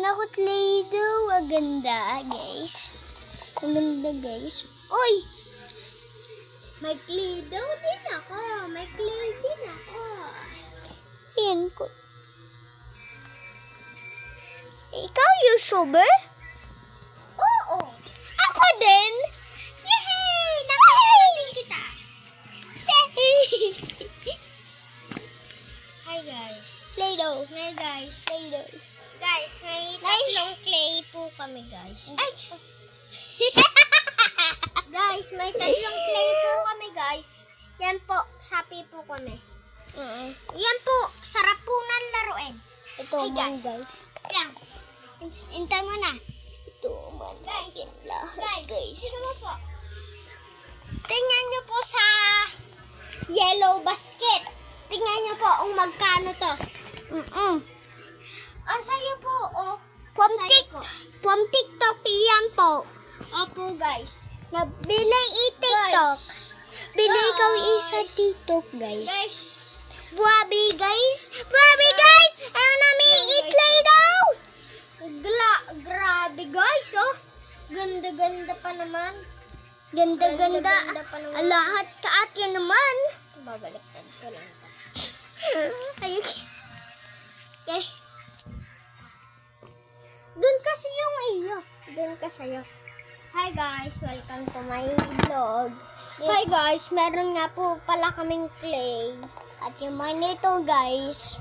ako Play-Doh. Ang ganda, guys. Ang ganda, guys. Uy! May Play-Doh din ako. May clay din ako. Yan ko. Ikaw, YouTuber? Oo. Ako din. Yay! Nakakaya din kita. Hi, guys. Play-Doh. Hi, guys. Play-Doh. Guys, may tatlong clay po kami, guys. Ay! Guys, may tatlong clay po kami, guys. Yan po, Shopee po kami. Yan po, sarap po ng laruin. Ito Hey, man, guys. Yan. Intay mo na. Ito man, guys. Lahat, guys. Dito mo po. Tingnan nyo po sa yellow basket. Tingnan nyo po kung magkano to. Ang sayo po, oh. From TikTok yan po. Opo, guys. Nabili i-TikTok. Bili ikaw isa TikTok, guys. Guys. Buwabi, guys. Buwabi, guys. Ayaw namin i-play daw. Grabe, guys, oh. Ganda-ganda pa naman. Ganda-ganda. Lahat sa atin naman. Babaliktad ko lang ito. Ayun. Okay. Doon kasi yung iyo. Doon ka sa'yo. Hi guys, welcome to my vlog. Hi guys, meron nga po pala kaming clay. At yung mga nito guys.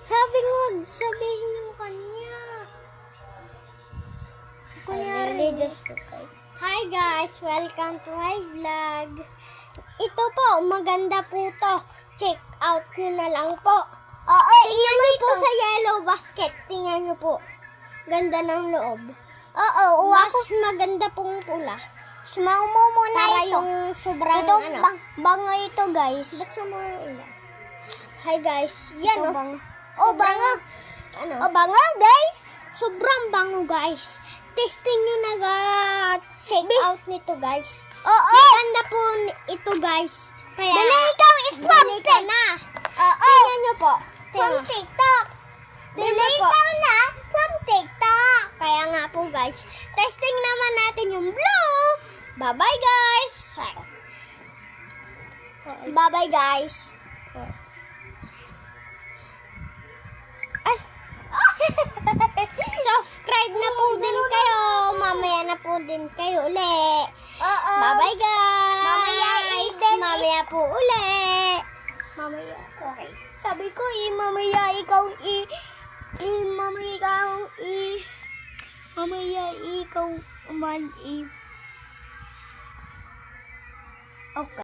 Sabi ko, wag sabihin yung kanya. Kunyari. Hi guys, welcome to my vlog. Ito po, maganda po to. Check out nyo na lang po. Tingnan nyo po sa yellow basket. Tingnan nyo po. Ganda ng loob. Mas maganda pong pula. Smang mo muna para ito. Yung sobrang ito, bango ito guys. Ba't sa mga ulan? Hi guys. Yan ito, bango. Bango. Ano? Bango guys. Sobrang bango guys. Testing nyo na check out nito guys. Maganda po ito guys. Kaya bili ikaw is from TikTok. Tingnan nyo po. From TikTok. Bili ikaw na from TikTok. Kaya nga po guys. Testing naman natin yung blue. Bye-bye guys. Bye-bye guys. Subscribe na po din kayo. Mamaya na po din kayo uli. Bye-bye guys. Mamaya po uli. Mamaya. Okay. Sabi ko mamaya ikaw man Okay.